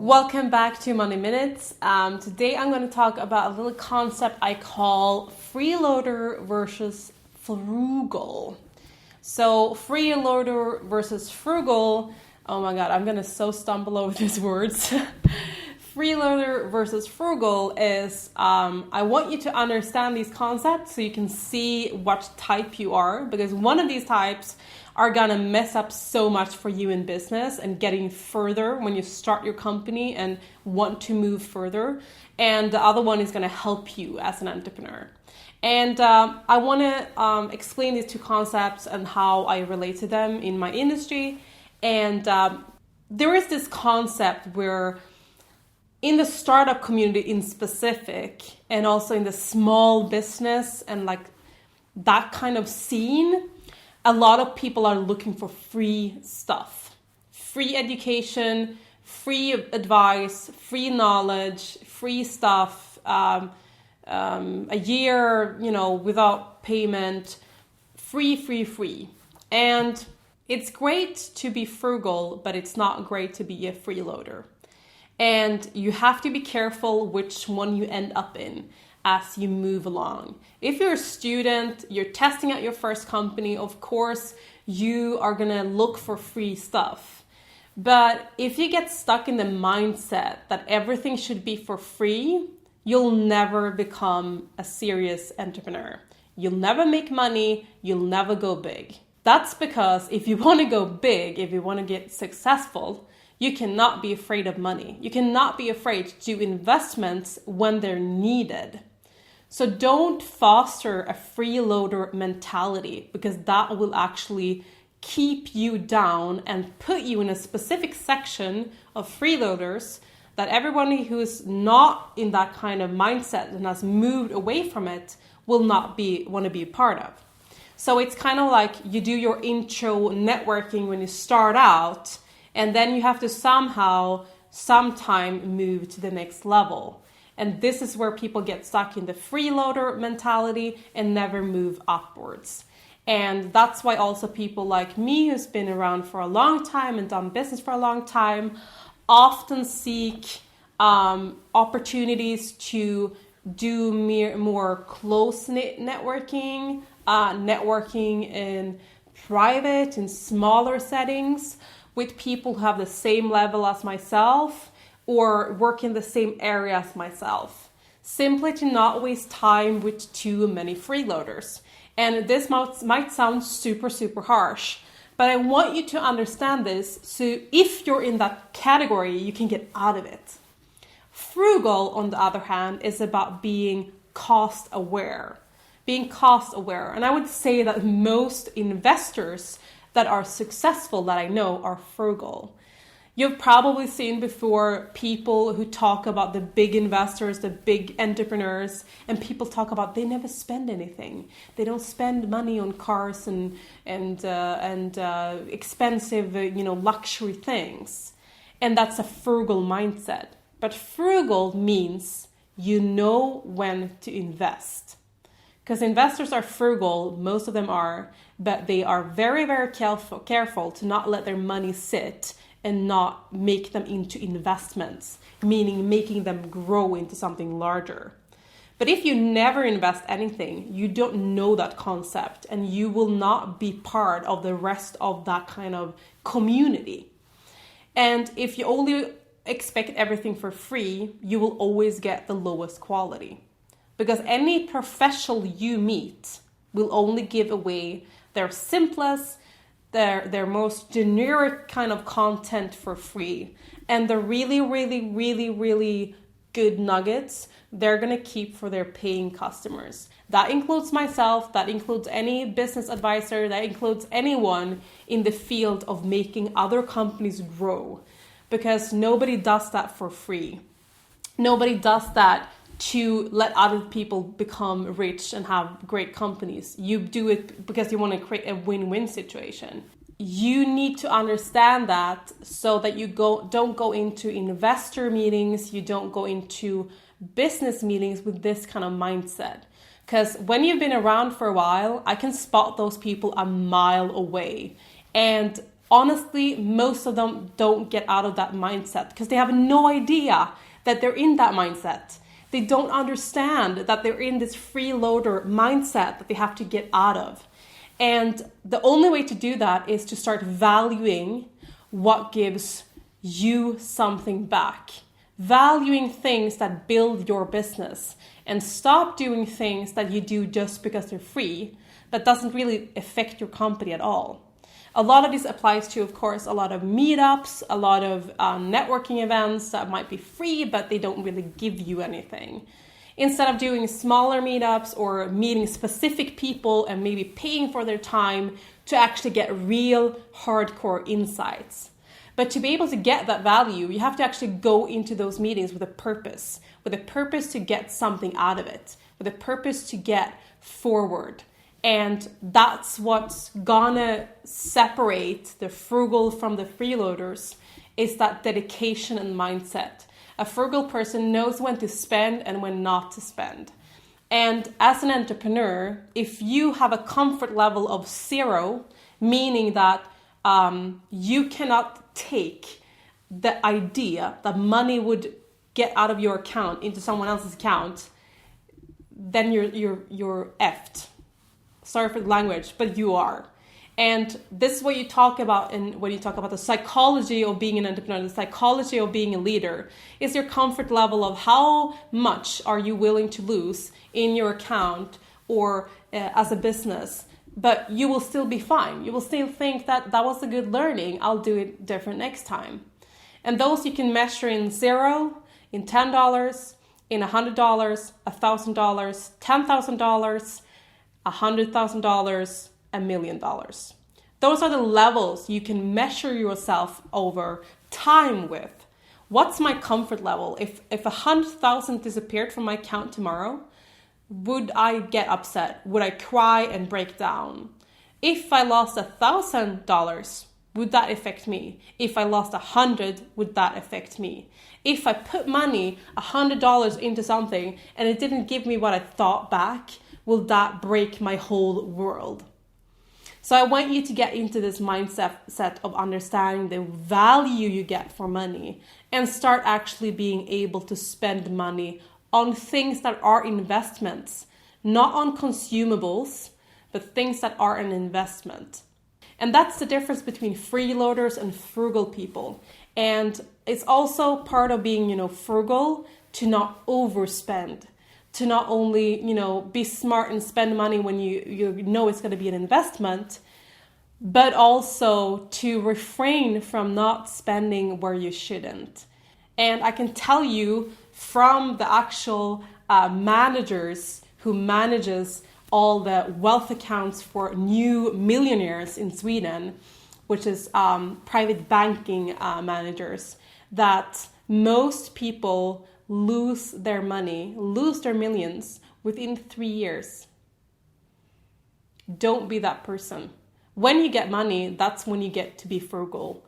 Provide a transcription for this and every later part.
Welcome back to Money Minutes. Today I'm going to talk about a little concept I call freeloader versus frugal. So freeloader versus frugal, oh my god, I'm going to so stumble over these words. Freeloader versus frugal is, I want you to understand these concepts so you can see what type you are, because one of these types are going to mess up so much for you in business and getting further when you start your company and want to move further. And the other one is going to help you as an entrepreneur. And I want to explain these two concepts and how I relate to them in my industry. And there is this concept where in the startup community in specific, and also in the small business and like that kind of scene, a lot of people are looking for free stuff, free education, free advice, free knowledge, free stuff, a year, without payment, free. And it's great to be frugal, but it's not great to be a freeloader. And you have to be careful which one you end up in as you move along. If you're a student, you're testing out your first company, of course, you are gonna look for free stuff. But if you get stuck in the mindset that everything should be for free, you'll never become a serious entrepreneur. You'll never make money, you'll never go big. That's because if you wanna go big, if you wanna get successful, you cannot be afraid of money. You cannot be afraid to do investments when they're needed. So don't foster a freeloader mentality, because that will actually keep you down and put you in a specific section of freeloaders that everybody who's not in that kind of mindset and has moved away from it will not want to be a part of. So it's kind of like you do your intro networking when you start out, and then you have to sometime move to the next level. And this is where people get stuck in the freeloader mentality and never move upwards. And that's why also people like me, who's been around for a long time and done business for a long time, often seek opportunities to do more close-knit networking, networking in private, in smaller settings, with people who have the same level as myself or work in the same area as myself, simply to not waste time with too many freeloaders. And this might sound super, super harsh, but I want you to understand this so if you're in that category, you can get out of it. Frugal, on the other hand, is about being cost aware. And I would say that most investors that are successful that I know are frugal. You've probably seen before people who talk about the big investors, the big entrepreneurs, and people talk about they never spend anything. They don't spend money on cars and expensive, luxury things. And that's a frugal mindset. But frugal means you know when to invest. Because investors are frugal, most of them are, but they are very, very careful to not let their money sit and not make them into investments, meaning making them grow into something larger. But if you never invest anything, you don't know that concept and you will not be part of the rest of that kind of community. And if you only expect everything for free, you will always get the lowest quality. Because any professional you meet will only give away their simplest, their most generic kind of content for free. And the really, really, really, really good nuggets, they're going to keep for their paying customers. That includes myself, that includes any business advisor, that includes anyone in the field of making other companies grow. Because nobody does that for free. Nobody does that to let other people become rich and have great companies. You do it because you want to create a win-win situation. You need to understand that so that you don't go into investor meetings, you don't go into business meetings with this kind of mindset. Because when you've been around for a while, I can spot those people a mile away. And honestly, most of them don't get out of that mindset because they have no idea that they're in that mindset. They don't understand that they're in this freeloader mindset that they have to get out of. And the only way to do that is to start valuing what gives you something back. Valuing things that build your business, and stop doing things that you do just because they're free, that doesn't really affect your company at all. A lot of this applies to, of course, a lot of meetups, a lot of networking events that might be free, but they don't really give you anything. Instead of doing smaller meetups or meeting specific people and maybe paying for their time to actually get real hardcore insights. But to be able to get that value, you have to actually go into those meetings with a purpose to get something out of it, with a purpose to get forward. And that's what's gonna separate the frugal from the freeloaders, is that dedication and mindset. A frugal person knows when to spend and when not to spend. And as an entrepreneur, if you have a comfort level of 0, meaning that you cannot take the idea that money would get out of your account into someone else's account, then you're effed. Sorry for the language, but you are. And this is what you talk about when you talk about the psychology of being an entrepreneur, the psychology of being a leader, is your comfort level of how much are you willing to lose in your account or as a business. But you will still be fine. You will still think that was a good learning. I'll do it different next time. And those you can measure in 0, in $10, in $100, $1,000, $10,000, $100,000, $1 million. Those are the levels you can measure yourself over time with. What's my comfort level? If 100,000 disappeared from my account tomorrow, would I get upset? Would I cry and break down? If I lost $1,000, would that affect me? If I lost 100, would that affect me? If I put money, $100 into something, and it didn't give me what I thought back, will that break my whole world? So I want you to get into this mindset of understanding the value you get for money and start actually being able to spend money on things that are investments, not on consumables, but things that are an investment. And that's the difference between freeloaders and frugal people. And it's also part of being, frugal, to not overspend, to not only, be smart and spend money when you know it's going to be an investment, but also to refrain from not spending where you shouldn't. And I can tell you from the actual managers who manages all the wealth accounts for new millionaires in Sweden, which is private banking managers, that most people lose their money, lose their millions within 3 years. Don't be that person. When you get money, that's when you get to be frugal.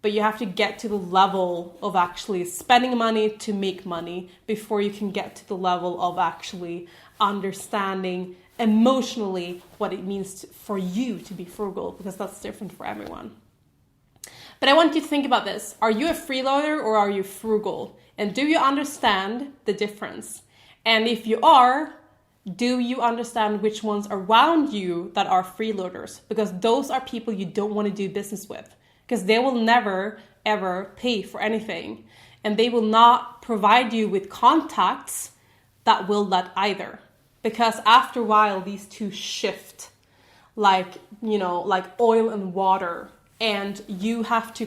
But you have to get to the level of actually spending money to make money before you can get to the level of actually understanding emotionally what it means for you to be frugal, because that's different for everyone. But I want you to think about this. Are you a freeloader or are you frugal? And do you understand the difference? And if you are, do you understand which ones around you that are freeloaders? Because those are people you don't want to do business with, because they will never, ever pay for anything. And they will not provide you with contacts that will that either. Because after a while, these two shift like oil and water. And you have to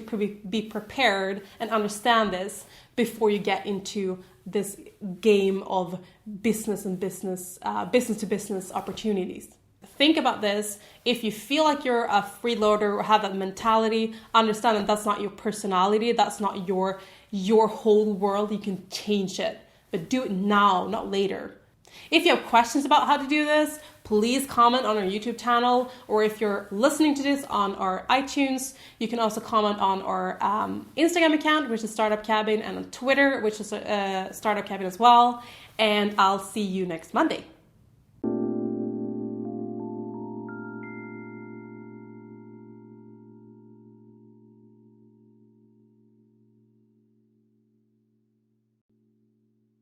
be prepared and understand this before you get into this game of business to business opportunities. Think about this. If you feel like you're a freeloader or have that mentality, understand that that's not your personality. That's not your whole world. You can change it, but do it now, not later. If you have questions about how to do this, please comment on our YouTube channel, or if you're listening to this on our iTunes, you can also comment on our Instagram account, which is Startup Cabin, and on Twitter, which is Startup Cabin as well. And I'll see you next Monday.